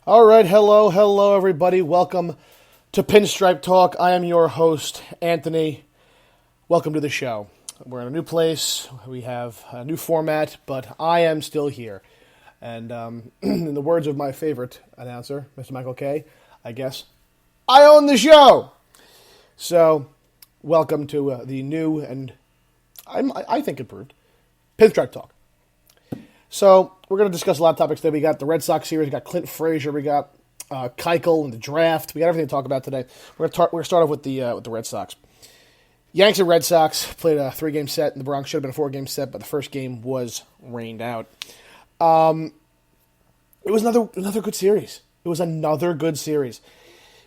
All right, hello, everybody. Welcome to Pinstripe Talk. I am your host, Anthony. Welcome to the show. We're in a new place. We have a new format, but I am still here. And in the words of my favorite announcer, Mr. Michael Kay, I guess, I own the show! So, welcome to the new and, I think, improved Pinstripe Talk. So, we're going to discuss a lot of topics today. We got the Red Sox series, we got Clint Frazier, we got Keuchel and the draft. We got everything to talk about today. We're going to start off with the Red Sox. Yanks and Red Sox played a 3-game set in the Bronx. Should have been a 4-game set, but the first game was rained out. It was another good series. It was another good series.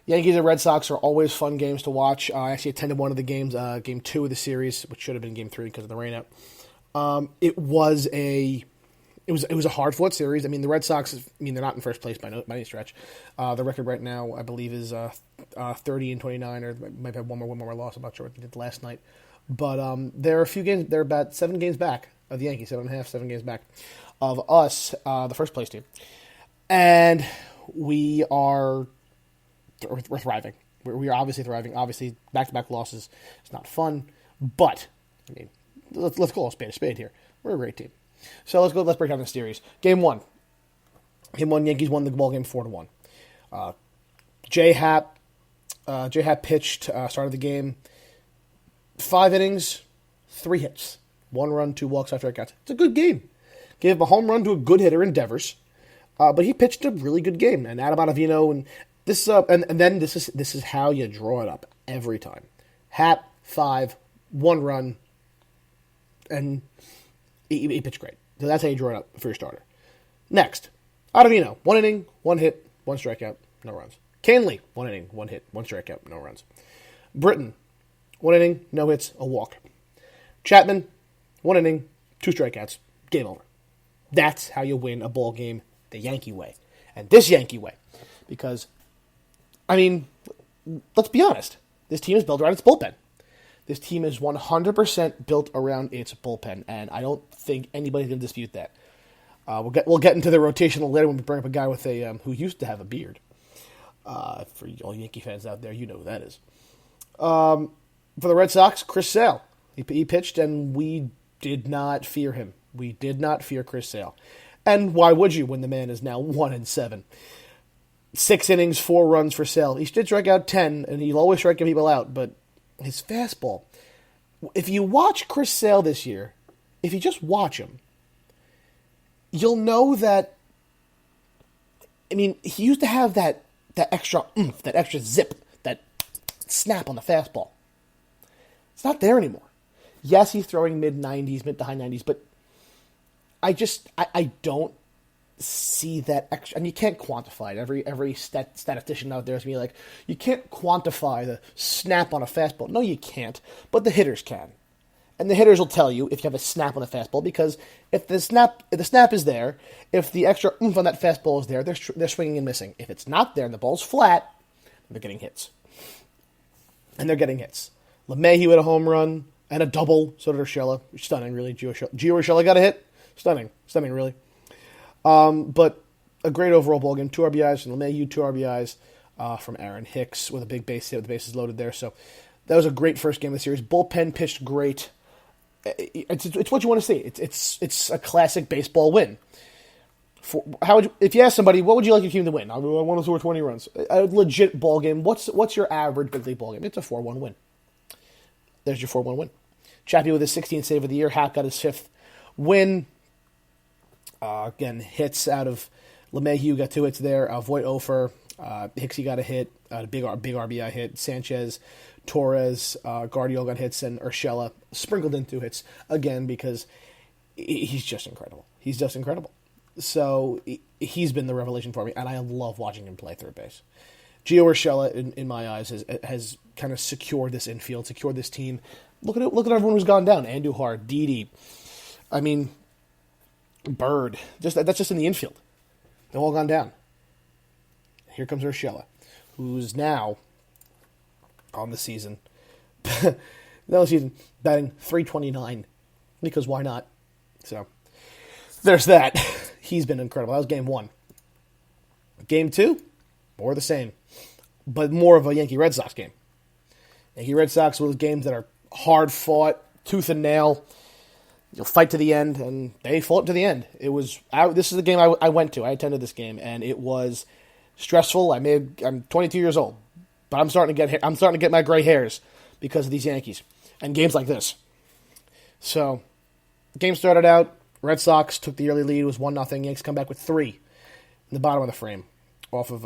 Yankees and Red Sox are always fun games to watch. I actually attended one of the games, game 2 of the series, which should have been game 3 because of the rain out. It was a hard fought series. I mean, the Red Sox, they're not in first place by any stretch. The record right now, I believe, is 30-29, or might have one more loss. I'm not sure what they did last night. But they're a few games. They're about 7 games back of the Yankees, 7 games back of us, the first place team, and we're thriving. We are obviously thriving. Obviously, back-to-back losses is not fun, but I mean, let's call a spade here. We're a great team. So let's break down the series. Game 1. Yankees won the ball game 4-1. J-Happ pitched, started the game. 5 innings, 3 hits. 1 run, 2 walks, 5 strikeouts. It's a good game. Gave a home run to a good hitter in Devers. But he pitched a really good game. And Adam Ottavino, and this is how you draw it up every time. Happ, 5, 1 run, and he pitched great. So that's how you draw it up for your starter. Next, Ottavino, 1 inning, 1 hit, 1 strikeout, no runs. Canley, 1 inning, 1 hit, 1 strikeout, no runs. Britton, 1 inning, no hits, a walk. Chapman, 1 inning, 2 strikeouts, game over. That's how you win a ball game the Yankee way. And this Yankee way. Because, I mean, let's be honest. This team is built around its bullpen. This team is 100% built around its bullpen, and I don't think anybody's going to dispute that. We'll get into the rotational later when we bring up a guy with who used to have a beard. For all Yankee fans out there, you know who that is. For the Red Sox, Chris Sale. He pitched, and we did not fear him. We did not fear Chris Sale. And why would you when the man is now 1-7? 6 innings, 4 runs for Sale. He did strike out 10, and he'll always strike people out, but his fastball. If you watch Chris Sale this year, if you just watch him, you'll know that, I mean, he used to have that extra oomph, that extra zip, that snap on the fastball. It's not there anymore. Yes, he's throwing mid-90s, mid to high 90s, but I don't see that extra, and you can't quantify it. Every statistician out there is going to be like, you can't quantify the snap on a fastball. No, you can't, but the hitters can. And the hitters will tell you if you have a snap on a fastball, because if the snap is there, if the extra oomph on that fastball is there, they're swinging and missing. If it's not there and the ball's flat, they're getting hits. And they're getting hits. LeMahieu had a home run and a double, so did Urshela. Stunning, really. Gio Urshela got a hit. Stunning, really. But a great overall ball game. 2 RBIs from LeMahieu, 2 RBIs from Aaron Hicks with a big base hit with the bases loaded there. So that was a great first game of the series. Bullpen pitched great. It's what you want to see. It's a classic baseball win. If you ask somebody, what would you like your team to win? I want to score 20 runs. A legit ball game. What's your average big league ball game? It's a 4-1 win. There's your 4-1 win. Chappie with his 16th save of the year. Happ got his 5th win. Again, hits out of LeMahieu, got 2 hits there. Voit Ofer, Hicksy got a hit, a big RBI hit. Sanchez, Torres, Guardiola got hits, and Urshela sprinkled in 2 hits again because he's just incredible. He's just incredible. So he's been the revelation for me, and I love watching him play third base. Gio Urshela, in my eyes, has kind of secured this infield, secured this team. Look at everyone who's gone down. Andujar, Didi. I mean, Bird. That's just in the infield. They've all gone down. Here comes Urshela, who's now on the season. Batting .329 because why not? So there's that. He's been incredible. That was game 1. Game 2, more of the same, but more of a Yankee Red Sox game. Yankee Red Sox were games that are hard fought, tooth and nail. You'll fight to the end, and they fought to the end. This is the game I went to. I attended this game, and it was stressful. I'm 22 years old, but I'm starting to get my gray hairs because of these Yankees and games like this. So, the game started out. Red Sox took the early lead. It was 1-0. Yankees come back with 3 in the bottom of the frame off of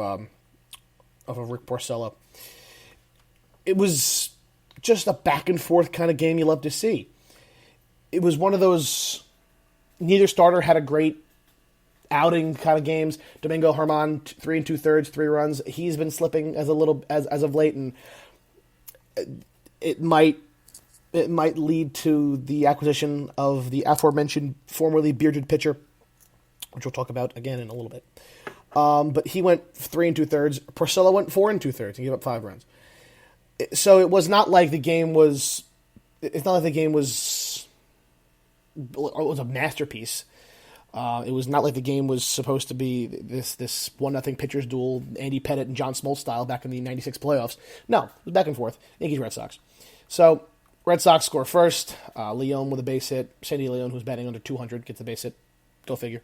Rick Porcello. It was just a back and forth kind of game you love to see. It was one of those, neither starter had a great outing kind of games. Domingo Germán, 3 2/3, 3 runs. He's been slipping as of late, and it might lead to the acquisition of the aforementioned formerly bearded pitcher, which we'll talk about again in a little bit. But he went 3 2/3. Porcello went 4 2/3 and gave up 5 runs. So it was not like the game was. It's not like the game was. It was a masterpiece. It was not like the game was supposed to be this 1-0 pitchers duel, Andy Pettitte and John Smoltz style back in the '96 playoffs. No, it was back and forth. Yankees Red Sox. So Red Sox score first. Leon with a base hit. Sandy Leon, who's batting under 200, gets the base hit. Go figure.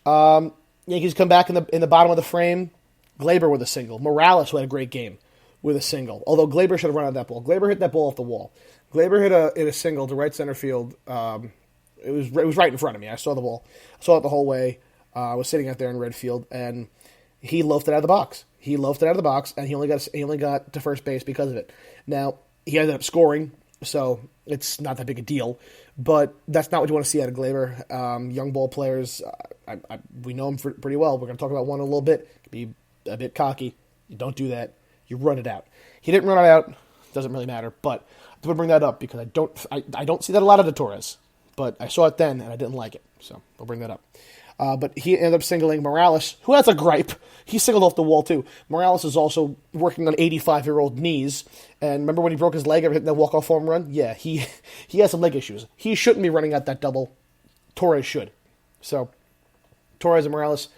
Yankees come back in the bottom of the frame. Glaber with a single. Morales, who had a great game, with a single. Although Glaber should have run out that ball. Glaber hit that ball off the wall. Glaber hit a single to right center field. It was right in front of me. I saw the ball. I saw it the whole way. I was sitting out there in right field, and he loafed it out of the box. And he only got to first base because of it. Now, he ended up scoring, so it's not that big a deal. But that's not what you want to see out of Glaber. Young ball players, we know him pretty well. We're going to talk about one in a little bit. Be a bit cocky. You don't do that. You run it out. He didn't run it out. Doesn't really matter. But I would bring that up because I don't see that a lot of the Torres. But I saw it then, and I didn't like it. So I'll bring that up. But he ended up singling Morales, who has a gripe. He singled off the wall, too. Morales is also working on 85-year-old knees. And remember when he broke his leg after hitting that walk-off home run? Yeah, he has some leg issues. He shouldn't be running out that double. Torres should. So, Torres and Morales,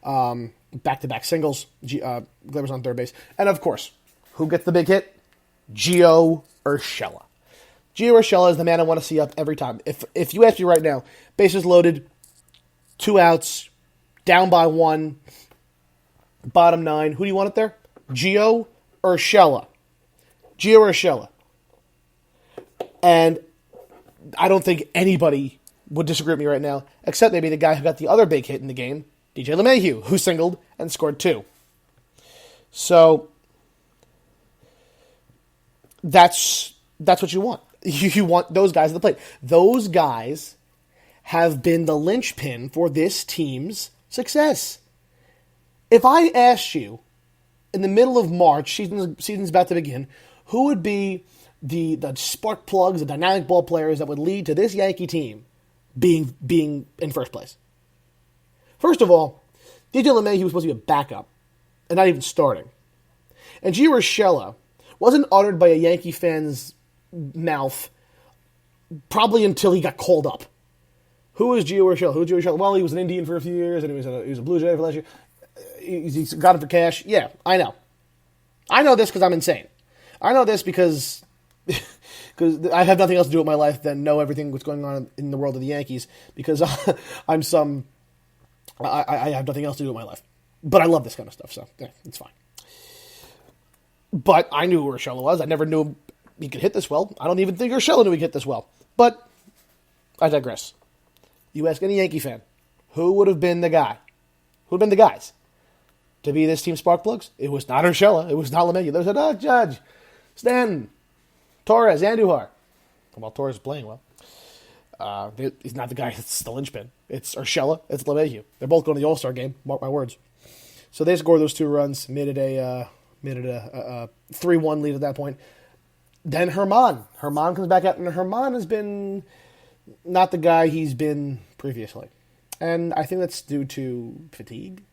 back-to-back singles. Glaber's on third base. And, of course, who gets the big hit? Gio Urshela. Gio Urshela is the man I want to see up every time. If you ask me right now, bases loaded, 2 outs, down by 1, bottom 9. Who do you want up there? Gio Urshela. Gio Urshela. And I don't think anybody would disagree with me right now, except maybe the guy who got the other big hit in the game, DJ LeMahieu, who singled and scored 2. So that's what you want. You want those guys at the plate. Those guys have been the linchpin for this team's success. If I asked you in the middle of March, season's about to begin, who would be the spark plugs, the dynamic ball players that would lead to this Yankee team being in first place? First of all, DJ LeMahieu was supposed to be a backup and not even starting. And Gio Urshela wasn't uttered by a Yankee fan's mouth probably until he got called up. Who is Gio Urshela? Well, he was an Indian for a few years, and he was a Blue Jay for last year. He's got it for cash. Yeah, I know. I know this because I'm insane. I know this because I have nothing else to do with my life than know everything that's going on in the world of the Yankees because I have nothing else to do with my life. But I love this kind of stuff, so yeah, it's fine. But I knew who Urshela was. I never knew he could hit this well. I don't even think Urshela knew he could hit this well. But I digress. You ask any Yankee fan, who would have been the guy? Who would have been the guys to be this team's spark plugs? It was not Urshela. It was not LeMahieu. They said, Judge, Stanton, Torres, Andujar. Well, Torres is playing well. He's not the guy that's the linchpin. It's Urshela. It's LeMahieu. They're both going to the All-Star game. Mark my words. So they scored those 2 runs, made it a 3-1 lead at that point. Then Germán. Germán comes back out, and Germán has been not the guy he's been previously. And I think that's due to fatigue.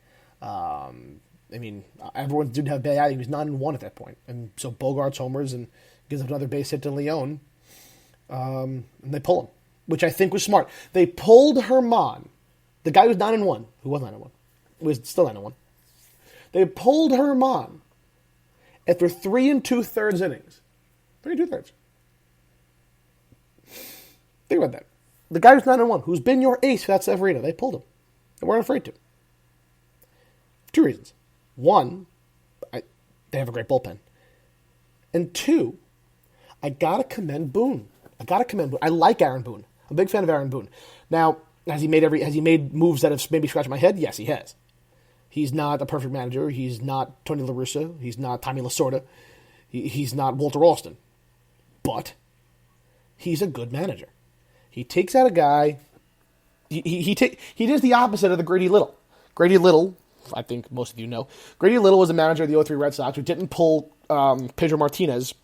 Everyone didn't have bad outing. He was 9-1 at that point. And so Bogarts homers and gives up another base hit to Leon. And they pull him, which I think was smart. They pulled Germán, the guy who was 9-1, who was 9-1, was still 9-1. They pulled Herman after 3 2/3 innings. 3 2/3. Think about that. The guy who's 9-1, who's been your ace for that Severino, they pulled him. They weren't afraid to. 2 reasons. One, they have a great bullpen. And 2, I gotta commend Boone. I like Aaron Boone. I'm a big fan of Aaron Boone. Now, has he made moves that have maybe scratched my head? Yes, he has. He's not a perfect manager. He's not Tony La Russa. He's not Tommy Lasorda. He's not Walter Alston. But he's a good manager. He takes out a guy. He does the opposite of the Grady Little. Grady Little, I think most of you know, Grady Little was a manager of the 03 Red Sox who didn't pull Pedro Martinez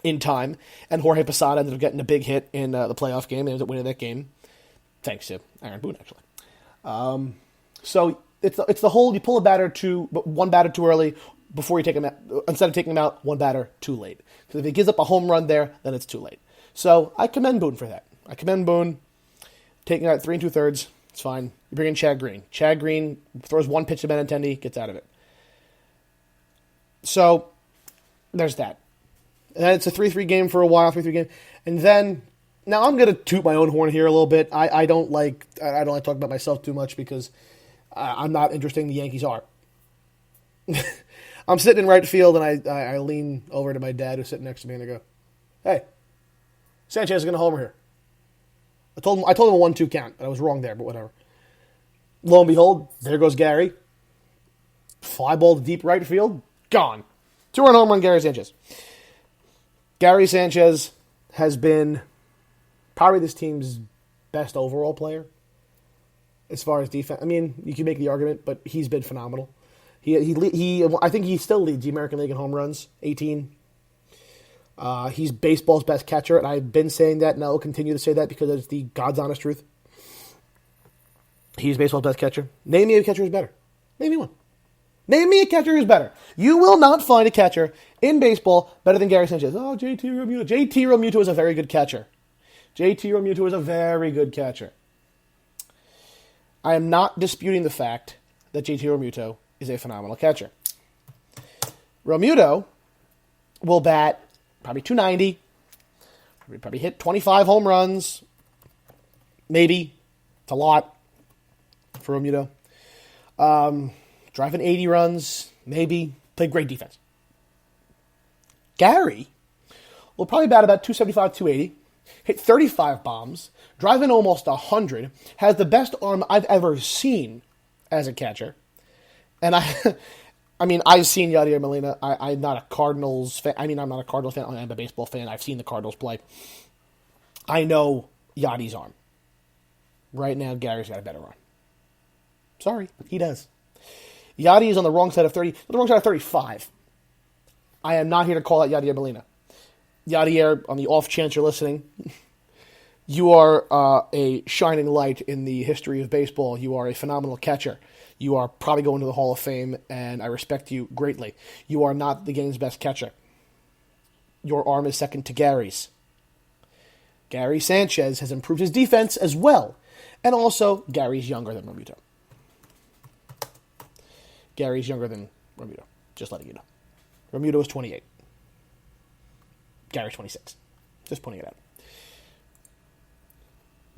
in time, and Jorge Posada ended up getting a big hit in the playoff game. They ended up winning that game, thanks to Aaron Boone, actually. So it's the whole, you pull one batter too early before you take him out, instead of taking him out, one batter too late. Because if he gives up a home run there, then it's too late. So I commend Boone for that. I commend Boone taking out 3 2/3. It's fine. You bring in Chad Green. Chad Green throws one pitch to Benintendi, gets out of it. So there's that. And then it's a 3-3 game for a while, 3-3 game. And then, now I'm going to toot my own horn here a little bit. I don't like talking about myself too much because I'm not interested in the Yankees are. I'm sitting in right field and I lean over to my dad who's sitting next to me and I go, "Hey, Sanchez is going to homer here." I told him a 1-2 count, but I was wrong there, but whatever. Lo and behold, there goes Gary. Fly ball to deep right field, gone. 2-run home run, Gary Sanchez. Gary Sanchez has been probably this team's best overall player as far as defense. I mean, you can make the argument, but he's been phenomenal. I think he still leads the American League in home runs, 18. He's baseball's best catcher, and I've been saying that, and I will continue to say that because it's the God's honest truth. He's baseball's best catcher. Name me a catcher who's better. Name me one. Name me a catcher who's better. You will not find a catcher in baseball better than Gary Sanchez. Oh, JT Realmuto. JT Realmuto is a very good catcher. JT Realmuto is a very good catcher. I am not disputing the fact that JT Realmuto is a phenomenal catcher. Realmuto will bat probably 290. Probably hit 25 home runs. Maybe. It's a lot for Realmuto. Driving 80 runs. Maybe. Played great defense. Gary will probably bat about 275, 280. Hit 35 bombs. Driving almost 100. Has the best arm I've ever seen as a catcher. And I mean, I've seen Yadier Molina. I'm not a Cardinals fan. I mean, I'm not a Cardinals fan. I'm a baseball fan. I've seen the Cardinals play. I know Yadi's arm. Right now, Gary's got a better arm. Sorry, he does. Yadi is on the wrong side of 30. The wrong side of 35. I am not here to call out Yadier Molina. Yadier, on the off chance you're listening, you are a shining light in the history of baseball. You are a phenomenal catcher. You are probably going to the Hall of Fame, and I respect you greatly. You are not the game's best catcher. Your arm is second to Gary's. Gary Sanchez has improved his defense as well. And also, Gary's younger than Realmuto. Gary's younger than Realmuto. Just letting you know. Realmuto is 28. Gary's 26. Just pointing it out.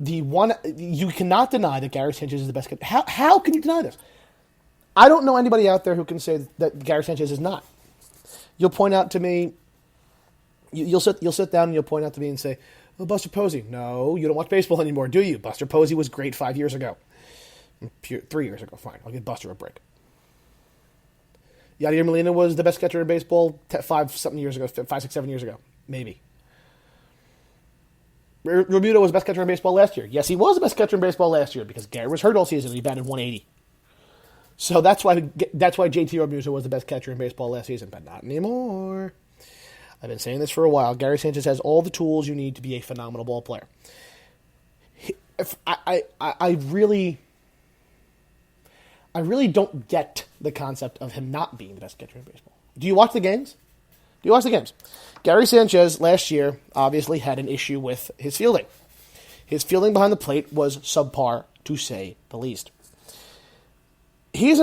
You cannot deny that Gary Sanchez is the best catcher. How can you deny this? I don't know anybody out there who can say that Gary Sanchez is not. You'll point out to me, you'll sit down and you'll point out to me and say, "Oh, Buster Posey." No, you don't watch baseball anymore, do you? Buster Posey was great 5 years ago. 3 years ago, fine. I'll give Buster a break. Yadier Molina was the best catcher in baseball 5, 7 years ago. Maybe. Realmuto was the best catcher in baseball last year. Yes, he was the best catcher in baseball last year because Gary was hurt all season and he batted 180. So that's why JT Realmuto was the best catcher in baseball last season, but not anymore. I've been saying this for a while. Gary Sanchez has all the tools you need to be a phenomenal ball player. I really don't get the concept of him not being the best catcher in baseball. Do you watch the games? Gary Sanchez last year obviously had an issue with his fielding. His fielding behind the plate was subpar, to say the least. He's